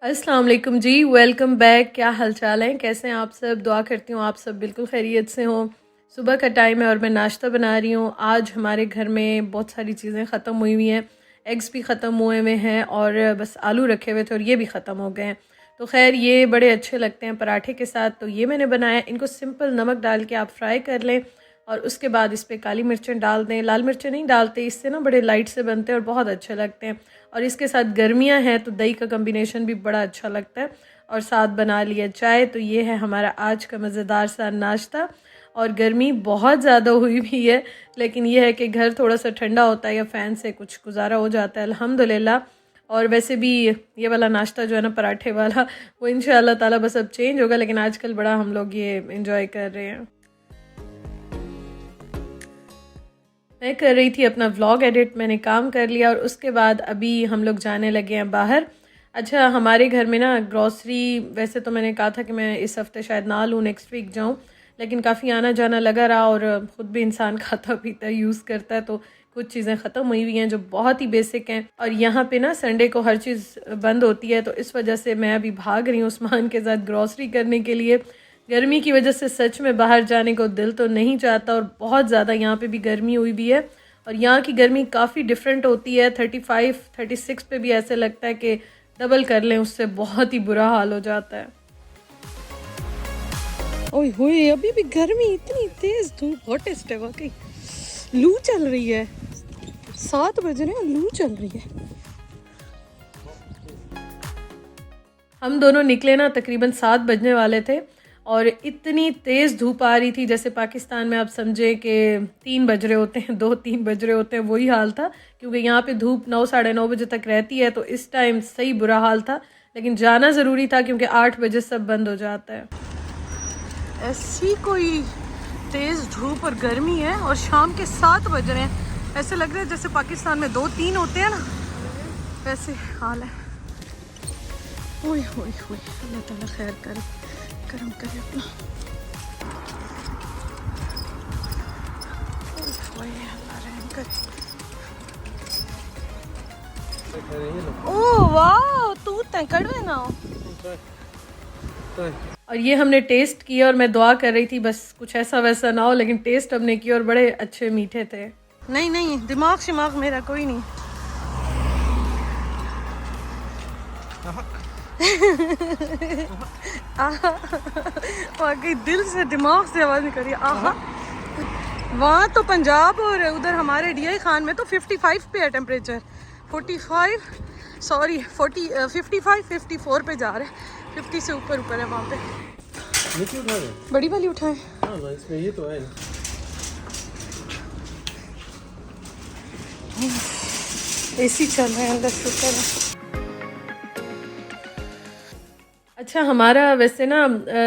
अस्सलाम वालेकुम जी, welcome back. क्या हाल चाल है, कैसे हैं आप सब? दुआ करती हूँ आप सब बिल्कुल खैरियत से हों। सुबह का टाइम है और मैं नाश्ता बना रही हूँ। आज हमारे घर में बहुत सारी चीज़ें ख़त्म हुई हुई हैं, एग्स भी ख़त्म हुए हुए हैं और बस आलू रखे हुए थे और ये भी ख़त्म हो गए हैं। तो खैर ये बड़े अच्छे लगते हैं पराठे के साथ, तो ये मैंने बनाया। इनको सिंपल नमक डाल के आप फ्राई कर लें और उसके बाद इस पर काली मिर्चें डाल दें। लाल मिर्चें नहीं डालते, इससे ना बड़े लाइट से बनते हैं और बहुत अच्छे लगते हैं। और इसके साथ गर्मियां हैं तो दही का कम्बिनेशन भी बड़ा अच्छा लगता है। और साथ बना लिया चाय। तो ये है हमारा आज का मज़ेदार सा नाश्ता। और गर्मी बहुत ज़्यादा हुई भी है, लेकिन यह है कि घर थोड़ा सा ठंडा होता है या फ़ैन से कुछ गुजारा हो जाता है अल्हम्दुलिल्लाह। और वैसे भी ये वाला नाश्ता जो है ना, पराठे वाला, वो इंशाअल्लाह ताला बस अब चेंज होगा, लेकिन आजकल बड़ा हम लोग ये इंजॉय कर रहे हैं। मैं कर रही थी अपना व्लॉग एडिट, मैंने काम कर लिया और उसके बाद अभी हम लोग जाने लगे हैं बाहर। अच्छा, हमारे घर में ना ग्रॉसरी, वैसे तो मैंने कहा था कि मैं इस हफ्ते शायद ना लूँ, नेक्स्ट वीक जाऊँ, लेकिन काफ़ी आना जाना लगा रहा और ख़ुद भी इंसान खाता पीता यूज़ करता है, तो कुछ चीज़ें ख़त्म हुई हुई हैं जो बहुत ही बेसिक हैं। और यहाँ पे ना संडे को हर चीज़ बंद होती है, तो इस वजह से मैं अभी भाग रही हूँ उस्मान के साथ ग्रॉसरी करने के लिए। गर्मी की वजह से सच में बाहर जाने को दिल तो नहीं चाहता और बहुत ज़्यादा यहाँ पे भी गर्मी हुई भी है। और यहाँ की गर्मी काफ़ी डिफरेंट होती है। 35 36 पे भी ऐसे लगता है कि डबल कर लें उससे, बहुत ही बुरा हाल हो जाता है। ओए होए, अभी भी गर्मी, इतनी तेज धूप, हॉटेस्ट है वाकई। लू चल रही है, 7 बज रहे हैं, लू चल रही है। हम दोनों निकले ना तकरीबन 7 बजने वाले थे और इतनी तेज़ धूप आ रही थी, जैसे पाकिस्तान में आप समझे कि 3 बज रहे होते हैं, 2-3 बज रहे होते हैं, वही हाल था। क्योंकि यहाँ पे धूप 9 साढ़े 9 बजे तक रहती है, तो इस टाइम सही बुरा हाल था। लेकिन जाना ज़रूरी था क्योंकि 8 बजे सब बंद हो जाता है। ऐसी कोई तेज धूप और गर्मी है और शाम के 7 बज रहे हैं। ऐसे लग रहा है जैसे पाकिस्तान में 2-3 होते हैं ना, वैसे हाल है। ओए होए होए, अल्लाह ताला खैर करे, करम करे अपना। ओए होए, अल्लाह रहम करे। ओ वाह, तू तय कड़वे ना हो। और ये हमने टेस्ट किया और मैं दुआ कर रही थी बस कुछ ऐसा वैसा ना हो, लेकिन टेस्ट हमने किया और बड़े अच्छे मीठे थे। नहीं नहीं, दिमाग शिमाग मेरा कोई नहीं। वाकई दिल से, दिमाग से आवाज निकल रही है। आहा, वहाँ तो पंजाब और उधर हमारे डीआई खान में तो 55 पे है टेम्परेचर। 45 सॉरी 40 55 54 पे जा रहे हैं। 50 से ऊपर ऊपर है वहाँ पे। बड़ी वाली उठाएं। हाँ, इसमें ये तो है ना। एसी चल रहा है अंदर, शुक्र है। अच्छा, हमारा वैसे ना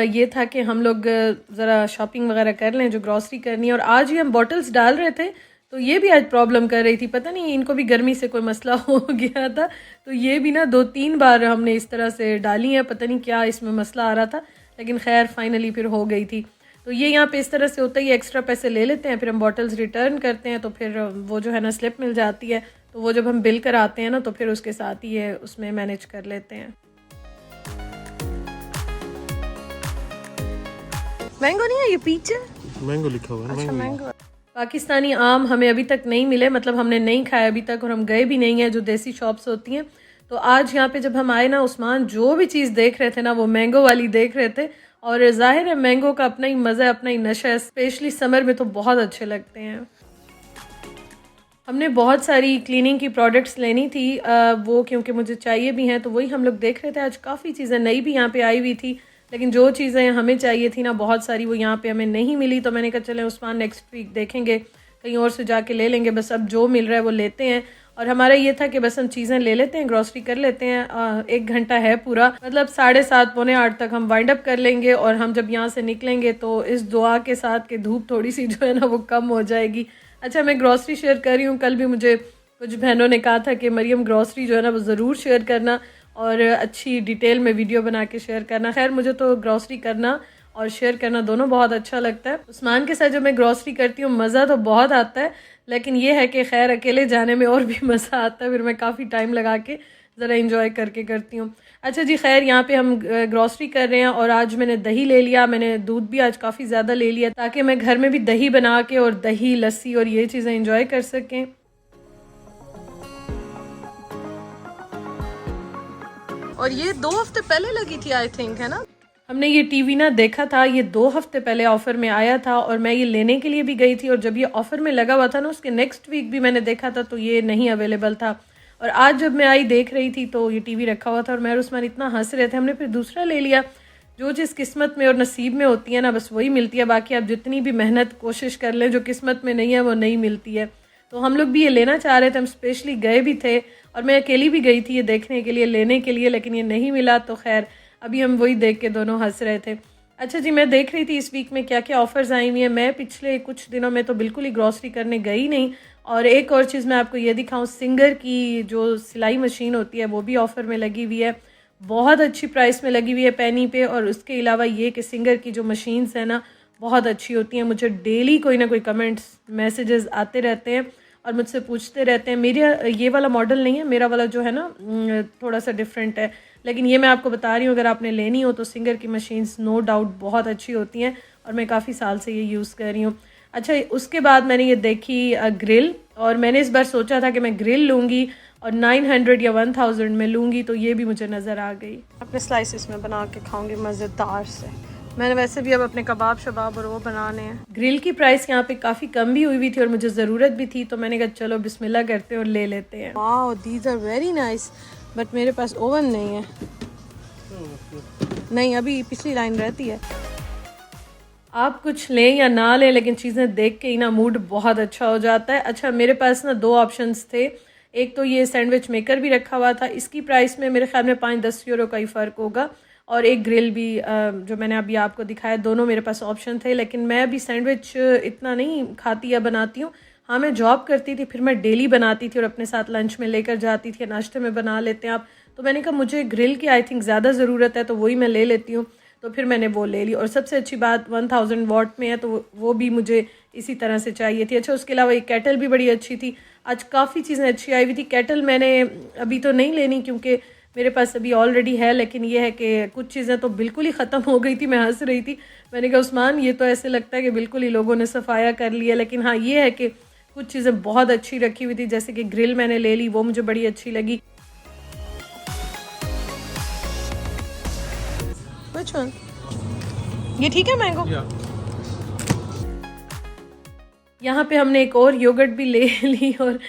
ये था कि हम लोग ज़रा शॉपिंग वगैरह कर लें जो ग्रॉसरी करनी है। और आज ही हम बॉटल्स डाल रहे थे, तो ये भी आज प्रॉब्लम कर रही थी। पता नहीं इनको भी गर्मी से कोई मसला हो गया था, तो ये भी ना 2-3 बार हमने इस तरह से डाली है। पता नहीं क्या इसमें मसला आ रहा था, लेकिन खैर फाइनली फिर हो गई थी। तो ये यहाँ पे इस तरह से होता है, एक्स्ट्रा पैसे ले लेते हैं, फिर हम बॉटल्स रिटर्न करते हैं, तो फिर वो जो है ना स्लिप मिल जाती है, तो वो जब हम बिल कराते हैं ना, तो फिर उसके साथ ही है उसमें मैनेज कर लेते हैं। मैंगो नहीं है, ये पीच है। मैंगो लिखा हुआ है। अच्छा, मैंगो। पाकिस्तानी आम हमें अभी तक नहीं मिले, मतलब हमने नहीं खाया अभी तक और हम गए भी नहीं हैं जो देसी शॉप्स होती हैं। तो आज यहाँ पे जब हम आए ना, उस्मान जो भी चीज़ देख रहे थे ना, वो मैंगो वाली देख रहे थे। और जाहिर है मैंगो का अपना ही मज़ा है, अपना ही नशा है, स्पेशली समर में तो बहुत अच्छे लगते हैं। हमने बहुत सारी क्लीनिंग की प्रोडक्ट्स लेनी थी, वो क्योंकि मुझे चाहिए भी हैं, तो वही हम लोग देख रहे थे। आज काफ़ी चीज़ें नई भी यहाँ पे आई हुई थी, लेकिन जो चीज़ें हमें चाहिए थी ना बहुत सारी, वो यहाँ पे हमें नहीं मिली। तो मैंने कहा चलें उस्मान नेक्स्ट वीक देखेंगे, कहीं और से जाके ले लेंगे, बस अब जो मिल रहा है वो लेते हैं। और हमारा ये था कि बस हम चीज़ें ले लेते हैं, ग्रॉसरी कर लेते हैं। 1 घंटा है पूरा, मतलब 7:30 पौने 8 तक हम वाइंड अप कर लेंगे। और हम जब यहाँ से निकलेंगे तो इस दुआ के साथ कि धूप थोड़ी सी जो है ना वो कम हो जाएगी। अच्छा, मैं ग्रॉसरी शेयर कर रही हूँ। कल भी मुझे कुछ बहनों ने कहा था कि मरियम ग्रॉसरी जो है ना वो ज़रूर शेयर करना और अच्छी डिटेल में वीडियो बना के शेयर करना। खैर मुझे तो ग्रॉसरी करना और शेयर करना दोनों बहुत अच्छा लगता है। उस्मान के साथ जब मैं ग्रॉसरी करती हूँ मज़ा तो बहुत आता है, लेकिन ये है कि खैर अकेले जाने में और भी मज़ा आता है, फिर मैं काफ़ी टाइम लगा के ज़रा इंजॉय करके करती हूँ। अच्छा जी, खैर यहाँ पे हम ग्रॉसरी कर रहे हैं और आज मैंने दही ले लिया, मैंने दूध भी आज काफ़ी ज़्यादा ले लिया ताकि मैं घर में भी दही बना के और दही लस्सी और ये चीज़ें इंजॉय कर सकें। और ये 2 हफ्ते पहले लगी थी आई थिंक, है ना? हमने ये टीवी ना देखा था, ये 2 हफ्ते पहले ऑफ़र में आया था और मैं ये लेने के लिए भी गई थी और जब ये ऑफ़र में लगा हुआ था ना उसके नेक्स्ट वीक भी मैंने देखा था तो ये नहीं अवेलेबल था। और आज जब मैं आई देख रही थी तो ये टीवी रखा हुआ था और मैं और उस्मान इतना हंस रहे थे, हमने फिर दूसरा ले लिया। जो चीज़ किस्मत में और नसीब में होती है ना बस वही मिलती है, बाकी आप जितनी भी मेहनत कोशिश कर लें जो किस्मत में नहीं है वो नहीं मिलती है। तो हम लोग भी ये लेना चाह रहे थे, हम स्पेशली गए भी थे और मैं अकेली भी गई थी ये देखने के लिए, लेने के लिए, लेकिन ये नहीं मिला। तो खैर अभी हम वही देख के दोनों हंस रहे थे। अच्छा जी, मैं देख रही थी इस वीक में क्या क्या ऑफ़र्स आई हुई हैं। मैं पिछले कुछ दिनों में तो बिल्कुल ही ग्रॉसरी करने गई नहीं। और एक और चीज़ मैं आपको ये दिखाऊं, सिंगर की जो सिलाई मशीन होती है वो भी ऑफ़र में लगी हुई है, बहुत अच्छी प्राइस में लगी हुई है पेनी पे। और उसके अलावा ये कि सिंगर की जो मशीन्स हैं ना बहुत अच्छी होती हैं। मुझे डेली कोई ना कोई कमेंट्स मैसेजेस आते रहते हैं और मुझसे पूछते रहते हैं। मेरा ये वाला मॉडल नहीं है, मेरा वाला जो है ना थोड़ा सा डिफरेंट है, लेकिन ये मैं आपको बता रही हूँ अगर आपने लेनी हो तो सिंगर की मशीन्स नो डाउट बहुत अच्छी होती हैं और मैं काफ़ी साल से ये यूज़ कर रही हूँ। अच्छा, उसके बाद मैंने ये देखी ग्रिल और मैंने इस बार सोचा था कि मैं ग्रिल लूँगी और 900 या 1000 में लूँगी, तो ये भी मुझे नज़र आ गई। अपने स्लाइसिस में बना के खाऊंगी मज़ेदार से। मैंने वैसे भी अब अपने कबाब शबाब और वो बनाने हैं। ग्रिल की प्राइस यहाँ पे काफ़ी कम भी हुई थी और मुझे ज़रूरत भी थी, तो मैंने कहा चलो बिस्मिल्लाह करते हैं और ले लेते हैं। Wow, these are very nice, but मेरे पास ओवन नहीं है। नहीं, अभी पिछली लाइन रहती है। आप कुछ लें या ना लें लेकिन चीज़ें देख के ही ना मूड बहुत अच्छा हो जाता है। अच्छा, मेरे पास ना 2 ऑप्शंस थे। एक तो ये सैंडविच मेकर भी रखा हुआ था, इसकी प्राइस में मेरे ख्याल में 5-10 यूरो का ही फ़र्क होगा, और एक ग्रिल भी जो मैंने अभी आपको दिखाया, दोनों मेरे पास ऑप्शन थे। लेकिन मैं अभी सैंडविच इतना नहीं खाती या बनाती हूँ। हाँ, मैं जॉब करती थी, फिर मैं डेली बनाती थी और अपने साथ लंच में लेकर जाती थी, नाश्ते में बना लेते हैं आप। तो मैंने कहा मुझे ग्रिल की आई थिंक ज़्यादा ज़रूरत है, तो वही मैं ले लेती हूँ। तो फिर मैंने वो ले ली और सबसे अच्छी बात 1000 वॉट में है, तो वो भी मुझे इसी तरह से चाहिए थी। अच्छा, उसके अलावा एक केटल भी बड़ी अच्छी थी। आज काफ़ी चीज़ें अच्छी आई हुई थी। केटल मैंने अभी तो नहीं लेनी क्योंकि मेरे पास अभी ऑलरेडी है, लेकिन ये है कि कुछ चीज़ें तो बिल्कुल ही ख़त्म हो गई थी। मैं हंस रही थी, मैंने कहा उस्मान ये तो ऐसे लगता है कि बिल्कुल ही लोगों ने सफाया कर लिया। लेकिन हाँ, ये है कि कुछ चीज़ें बहुत अच्छी रखी हुई थी, जैसे कि ग्रिल मैंने ले ली, वो मुझे बड़ी अच्छी लगी। Which one? ये ठीक है मैंगो? यहाँ पे हमने एक और योगर्ट भी ले ली और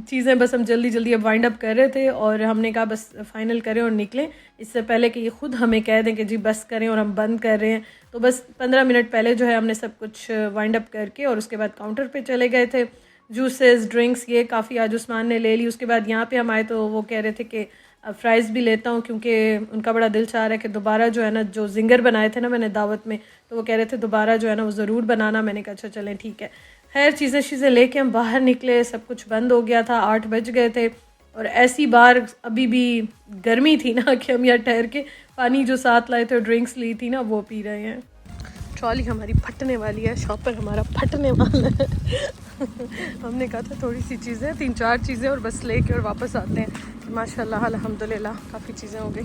चीज़ें बस हम जल्दी जल्दी अब वाइंड अप कर रहे थे और हमने कहा बस फाइनल करें और निकलें, इससे पहले कि ये खुद हमें कह दें कि जी बस करें और हम बंद कर रहे हैं। तो बस 15 मिनट पहले जो है हमने सब कुछ वाइंड अप करके और उसके बाद काउंटर पे चले गए थे। जूसेस, ड्रिंक्स, ये काफ़ी आज उस्मान ने ले ली। उसके बाद यहाँ पे हम आए तो वो कह रहे थे कि फ़्राइज़ भी लेता हूँ, क्योंकि उनका बड़ा दिल चाह रहा है कि दोबारा जो है ना, जो जिंगर बनाए थे ना मैंने दावत में, तो वो कह रहे थे दोबारा जो है ना वो ज़रूर बनाना। मैंने कहा अच्छा चलें ठीक है। खैर चीज़ें लेके हम बाहर निकले, सब कुछ बंद हो गया था, 8 बज गए थे और ऐसी बार अभी भी गर्मी थी ना कि हम यहाँ ठहर के पानी जो साथ लाए थे और ड्रिंक्स ली थी ना वो पी रहे हैं। ट्रॉली हमारी फटने वाली है, शॉपर हमारा फटने वाला है। हमने कहा था थोड़ी सी चीज़ें, 3-4 चीज़ें और बस लेके और वापस आते हैं। माशाल्लाह अल्हम्दुलिल्लाह काफ़ी चीज़ें हो गई।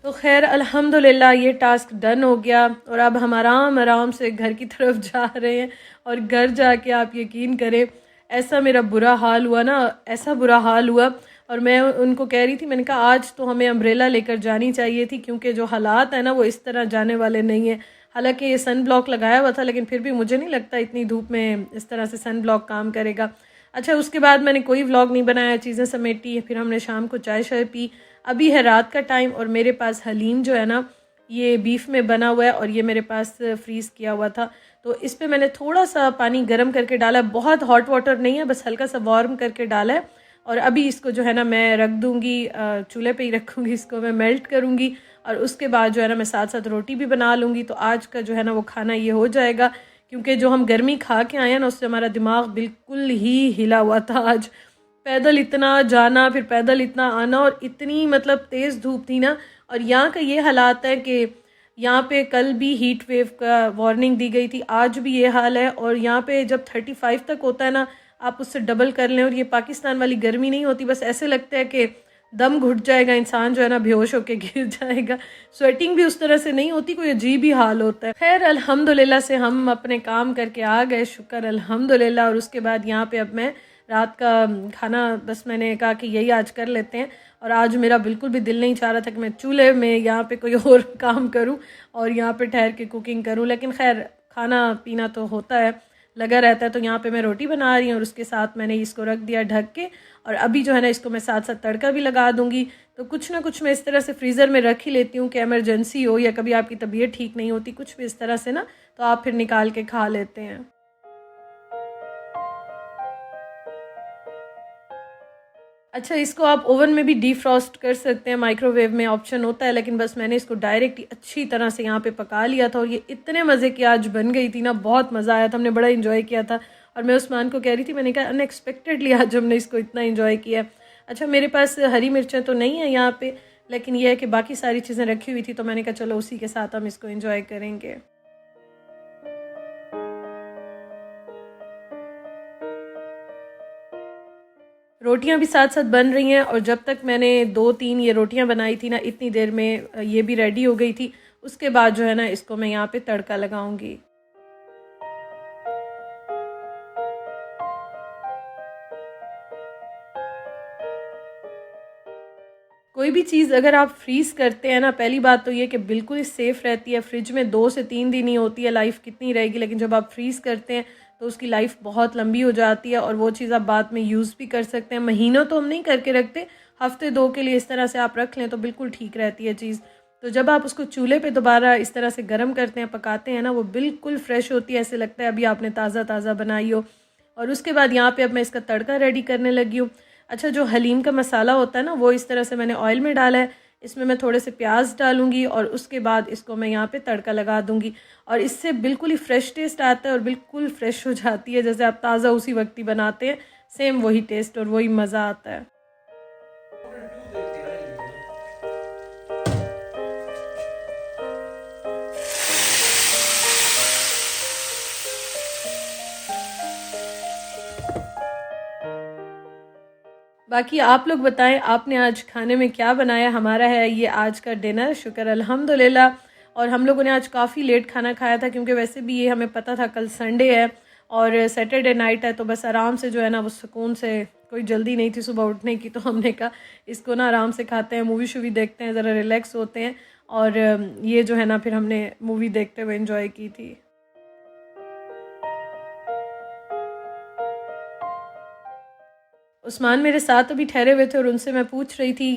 तो खैर अल्हम्दुलिल्लाह ये टास्क डन हो गया और अब हम आराम से घर की तरफ जा रहे हैं। और घर जाके आप यकीन करें ऐसा मेरा बुरा हाल हुआ ना, ऐसा बुरा हाल हुआ। और मैं उनको कह रही थी, मैंने कहा आज तो हमें अम्ब्रेला लेकर जानी चाहिए थी, क्योंकि जो हालात है ना वो इस तरह जाने वाले नहीं है। हालांकि ये सन ब्लॉक लगाया हुआ था, लेकिन फिर भी मुझे नहीं लगता इतनी धूप में इस तरह से सन ब्लॉक काम करेगा। अच्छा, उसके बाद मैंने कोई व्लॉग नहीं बनाया, चीज़ें समेटी, फिर हमने शाम को चाय शाय पी। अभी है रात का टाइम और मेरे पास हलीम जो है ना ये बीफ में बना हुआ है और ये मेरे पास फ्रीज़ किया हुआ था। तो इस पे मैंने थोड़ा सा पानी गर्म करके डाला है, बहुत हॉट वाटर नहीं है, बस हल्का सा वार्म करके डाला है। और अभी इसको जो है ना मैं रख दूँगी, चूल्हे पे ही रखूँगी, इसको मैं मेल्ट करूँगी और उसके बाद जो है ना मैं साथ साथ रोटी भी बना लूँगी। तो आज का जो है ना वो खाना ये हो जाएगा, क्योंकि जो हम गर्मी खा के आए हैं ना उससे हमारा दिमाग बिल्कुल ही हिला हुआ था आज। पैदल इतना जाना, फिर पैदल इतना आना, और इतनी मतलब तेज़ धूप थी ना। और यहाँ का ये हालात है कि यहाँ पे कल भी हीट वेव का वार्निंग दी गई थी, आज भी ये हाल है। और यहाँ पे जब 35 तक होता है ना, आप उससे डबल कर लें, और ये पाकिस्तान वाली गर्मी नहीं होती, बस ऐसे लगता है कि दम घुट जाएगा, इंसान जो है ना बेहोश होके गिर जाएगा। स्वेटिंग भी उस तरह से नहीं होती, कोई अजीब ही हाल होता है। खैर अल्हम्दुलिल्लाह से हम अपने काम करके आ गए, शुक्र अल्हम्दुलिल्लाह। और उसके बाद यहाँ पे अब मैं रात का खाना, बस मैंने कहा कि यही आज कर लेते हैं। और आज मेरा बिल्कुल भी दिल नहीं चाह रहा था कि मैं चूल्हे में यहाँ पे कोई और काम करूँ और यहाँ पे ठहर के कुकिंग करूँ, लेकिन खैर खाना पीना तो होता है, लगा रहता है। तो यहाँ पे मैं रोटी बना रही हूँ और उसके साथ मैंने इसको रख दिया ढक के। और अभी जो है ना इसको मैं साथ साथ तड़का भी लगा दूँगी। तो कुछ ना कुछ मैं इस तरह से फ्रीज़र में रख ही लेती हूँ कि एमरजेंसी हो या कभी आपकी तबीयत ठीक नहीं होती, कुछ भी इस तरह से ना, तो आप फिर निकाल के खा लेते हैं। अच्छा, इसको आप ओवन में भी डीफ्रॉस्ट कर सकते हैं, माइक्रोवेव में ऑप्शन होता है, लेकिन बस मैंने इसको डायरेक्ट ही अच्छी तरह से यहाँ पे पका लिया था। और ये इतने मज़े की आज बन गई थी ना, बहुत मज़ा आया था, हमने बड़ा इन्जॉय किया था। और मैं उस्मान को कह रही थी, मैंने कहा अनएक्सपेक्टेडली आज हमने इसको इतना इन्जॉय किया। अच्छा, मेरे पास हरी मिर्चें तो नहीं है यहाँ पे, लेकिन यह है कि बाकी सारी चीज़ें रखी हुई थी, तो मैंने कहा चलो उसी के साथ हम इसको इन्जॉय करेंगे। रोटियां भी साथ साथ बन रही हैं। और जब तक मैंने 2-3 ये रोटियां बनाई थी ना, इतनी देर में ये भी रेडी हो गई थी। उसके बाद जो है ना इसको मैं यहाँ पे तड़का लगाऊंगी। कोई भी चीज़ अगर आप फ्रीज़ करते हैं ना, पहली बात तो ये कि बिल्कुल ही सेफ़ रहती है। फ्रिज में 2 से 3 दिन ही होती है, लाइफ कितनी रहेगी। लेकिन जब आप फ्रीज़ करते हैं तो उसकी लाइफ बहुत लंबी हो जाती है, और वो चीज़ आप बाद में यूज़ भी कर सकते हैं। महीनों तो हम नहीं करके रखते, हफ्ते 2 के लिए इस तरह से आप रख लें तो बिल्कुल ठीक रहती है चीज़। तो जब आप उसको चूल्हे पे दोबारा इस तरह से गर्म करते हैं, पकाते हैं ना, वो बिल्कुल फ्रेश होती है, ऐसे लगता है अभी आपने ताज़ा ताज़ा बनाई हो। और उसके बाद यहाँ पे अब मैं इसका तड़का रेडी करने लगी हूँ। अच्छा, जो हलीम का मसाला होता है ना, वो इस तरह से मैंने ऑयल में डाला है। इसमें मैं थोड़े से प्याज डालूंगी और उसके बाद इसको मैं यहाँ पे तड़का लगा दूंगी। और इससे बिल्कुल ही फ्रेश टेस्ट आता है और बिल्कुल फ्रेश हो जाती है, जैसे आप ताज़ा उसी वक्त ही बनाते हैं, सेम वही टेस्ट और वही मज़ा आता है। बाकी आप लोग बताएं, आपने आज खाने में क्या बनाया। हमारा है ये आज का डिनर, शुक्र अल्हम्दुलिल्लाह। और हम लोगों ने आज काफ़ी लेट खाना खाया था, क्योंकि वैसे भी ये हमें पता था कल संडे है और सैटरडे नाइट है, तो बस आराम से जो है ना वो सुकून से, कोई जल्दी नहीं थी सुबह उठने की, तो हमने कहा इसको ना आराम से खाते हैं, मूवी शूवी देखते हैं, ज़रा रिलैक्स होते हैं। और ये जो है ना फिर हमने मूवी देखते हुए एंजॉय की थी। उस्मान मेरे साथ अभी ठहरे हुए थे और उनसे मैं पूछ रही थी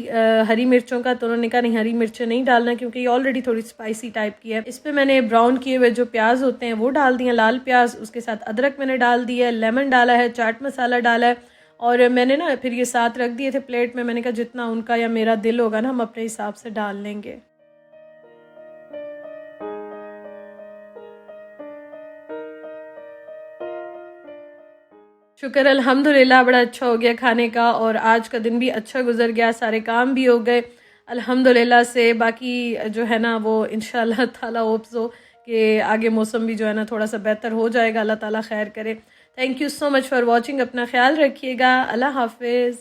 हरी मिर्चों का, तो उन्होंने कहा नहीं, हरी मिर्चें नहीं डालना, क्योंकि ये ऑलरेडी थोड़ी स्पाइसी टाइप की है। इस पर मैंने ब्राउन किए हुए जो प्याज होते हैं वो डाल दिए, लाल प्याज, उसके साथ अदरक मैंने डाल दिया है, लेमन डाला है, चाट मसाला डाला है। और मैंने ना फिर ये साथ रख दिए थे प्लेट में। मैंने कहा जितना उनका या मेरा दिल होगा ना, हम अपने हिसाब से डाल लेंगे। शुक्र अल्हम्दुलिल्लाह, बड़ा अच्छा हो गया खाने का, और आज का दिन भी अच्छा गुजर गया, सारे काम भी हो गए अल्हम्दुलिल्लाह से। बाकी जो है ना वो इंशाल्लाह ताला होप्स हो कि आगे मौसम भी जो है ना थोड़ा सा बेहतर हो जाएगा, अल्लाह ताला खैर करे। Thank you so much for watching, अपना ख्याल रखिएगा, अल्लाह हाफिज़।